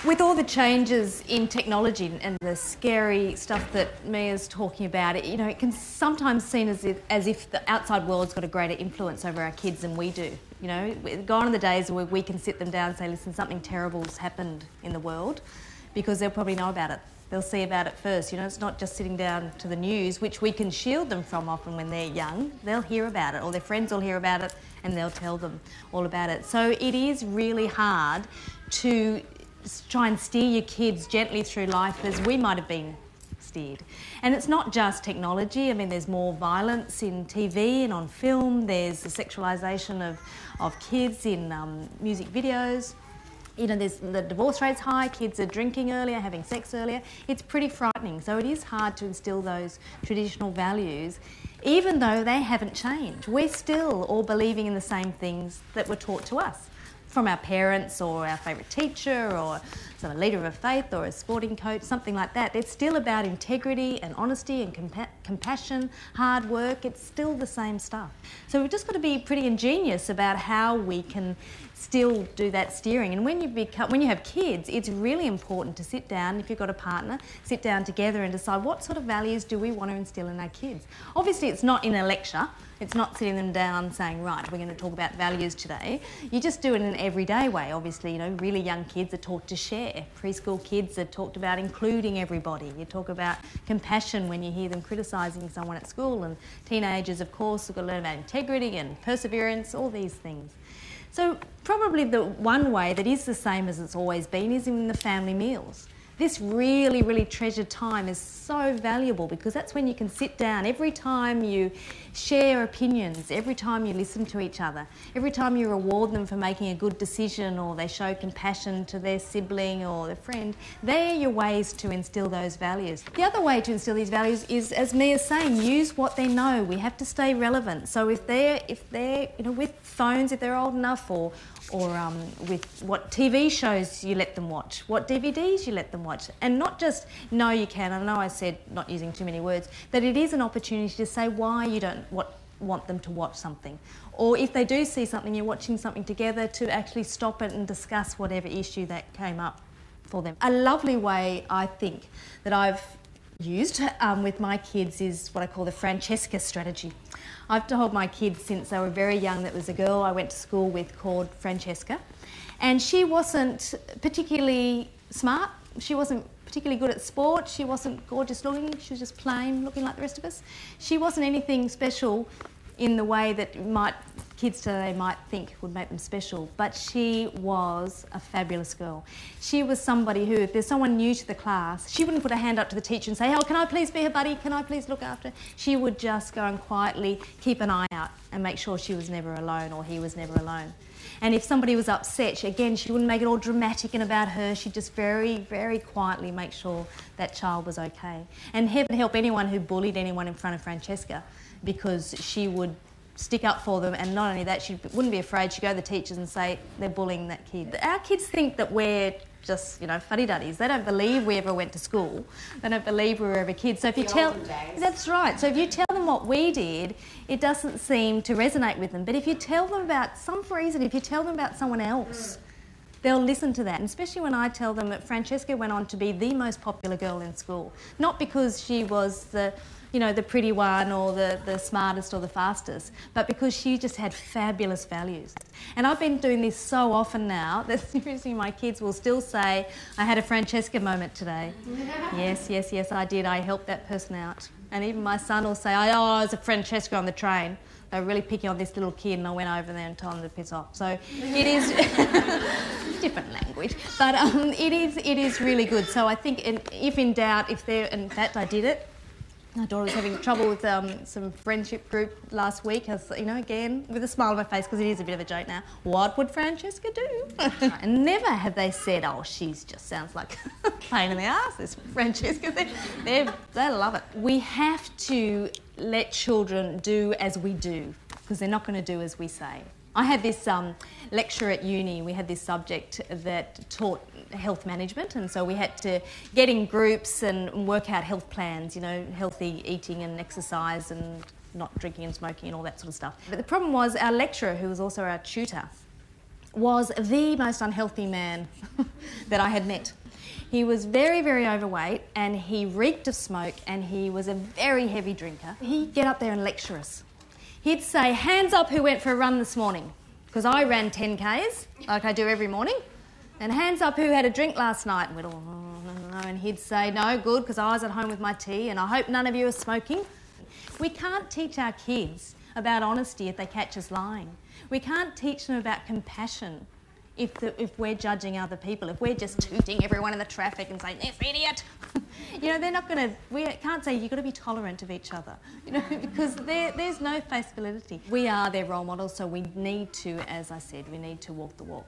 With all the changes in technology and the scary stuff that Mia's talking about, it can sometimes seem as if the outside world's got a greater influence over our kids than we do. Gone are the days where we can sit them down and say, listen, something terrible's happened in the world, because they'll probably know about it. They'll see about it first. It's not just sitting down to the news, which we can shield them from often when they're young. They'll hear about it, or their friends will hear about it, and they'll tell them all about it. So it is really hard to try and steer your kids gently through life as we might have been steered. And it's not just technology. There's more violence in TV and on film. There's the sexualisation of kids in music videos. There's the divorce rate's high, kids are drinking earlier, having sex earlier. It's pretty frightening. So it is hard to instill those traditional values, even though they haven't changed. We're still all believing in the same things that were taught to us from our parents or our favourite teacher or some leader of a faith or a sporting coach, something like that. It's still about integrity and honesty and compassion, hard work. It's still the same stuff. So we've just got to be pretty ingenious about how we can still do that steering. And when you have kids, it's really important to sit down, if you've got a partner, sit down together and decide what sort of values do we want to instill in our kids. Obviously, it's not in a lecture. It's not sitting them down saying, right, we're going to talk about values today. You just do it in an everyday way. Obviously, really young kids are taught to share. Preschool kids are talked about including everybody. You talk about compassion when you hear them criticising someone at school. And teenagers, of course, have got to learn about integrity and perseverance, all these things. So probably the one way that is the same as it's always been is in the family meals. This really, really treasured time is so valuable because that's when you can sit down. Every time you share opinions, every time you listen to each other, every time you reward them for making a good decision or they show compassion to their sibling or their friend, they're your ways to instill those values. The other way to instill these values is, as Mia's saying, use what they know. We have to stay relevant. So if they're with phones, if they're old enough, or with what TV shows you let them watch, what DVDs you let them watch. And not just, no, you can. I know I said not using too many words, that it is an opportunity to say why you don't want them to watch something. Or if they do see something, you're watching something together, to actually stop it and discuss whatever issue that came up for them. A lovely way, I think, that I've used with my kids is what I call the Francescas Strategy. I've told my kids since they were very young that there was a girl I went to school with called Francesca, and she wasn't particularly smart, she wasn't particularly good at sport, she wasn't gorgeous looking, she was just plain looking like the rest of us. She wasn't anything special in the way that kids today might think would make them special, but she was a fabulous girl. She was somebody who, if there's someone new to the class, she wouldn't put her hand up to the teacher and say, oh, can I please be her buddy? Can I please look after her? She would just go and quietly keep an eye out and make sure she was never alone or he was never alone. And if somebody was upset, she wouldn't make it all dramatic and about her. She'd just very, very quietly make sure that child was okay. And heaven help anyone who bullied anyone in front of Francesca, because she would stick up for them, and not only that, she wouldn't be afraid. She'd go to the teachers and say, they're bullying that kid. Our kids think that we're just, fuddy-duddies. They don't believe we ever went to school. They don't believe we were ever kids. So if you tell... That's right. So if you tell them what we did, it doesn't seem to resonate with them. But if you tell them about some reason, if you tell them about someone else, they'll listen to that. And especially when I tell them that Francesca went on to be the most popular girl in school. Not because she was the pretty one or the smartest or the fastest, but because she just had fabulous values. And I've been doing this so often now that seriously my kids will still say, I had a Francesca moment today. Yes, I did. I helped that person out. And even my son will say, I was a Francesca on the train. They were really picking on this little kid and I went over there and told them to piss off. So it is different language, but it is really good. So I think if in doubt, in fact I did it. My daughter was having trouble with some friendship group last week. I was, again, with a smile on my face, because it is a bit of a joke now. What would Francesca do? And never have they said, oh, she's just sounds like a pain in the arse, this Francesca. They love it. We have to let children do as we do, because they're not going to do as we say. I had this lecture at uni. We had this subject that taught health management, and so we had to get in groups and work out health plans, healthy eating and exercise and not drinking and smoking and all that sort of stuff. But the problem was our lecturer, who was also our tutor, was the most unhealthy man that I had met. He was very, very overweight and he reeked of smoke and he was a very heavy drinker. He'd get up there and lecture us. He'd say, hands up who went for a run this morning, because I ran 10Ks like I do every morning, and hands up who had a drink last night. And we'd all, no, and he'd say, no, good, because I was at home with my tea and I hope none of you are smoking. We can't teach our kids about honesty if they catch us lying. We can't teach them about compassion if we're judging other people, if we're just tooting everyone in the traffic and saying, this idiot. You know, they're not going to, we can't say you've got to be tolerant of each other, you know, because there's no face validity. We are their role models, so we need to, as I said, we need to walk the walk.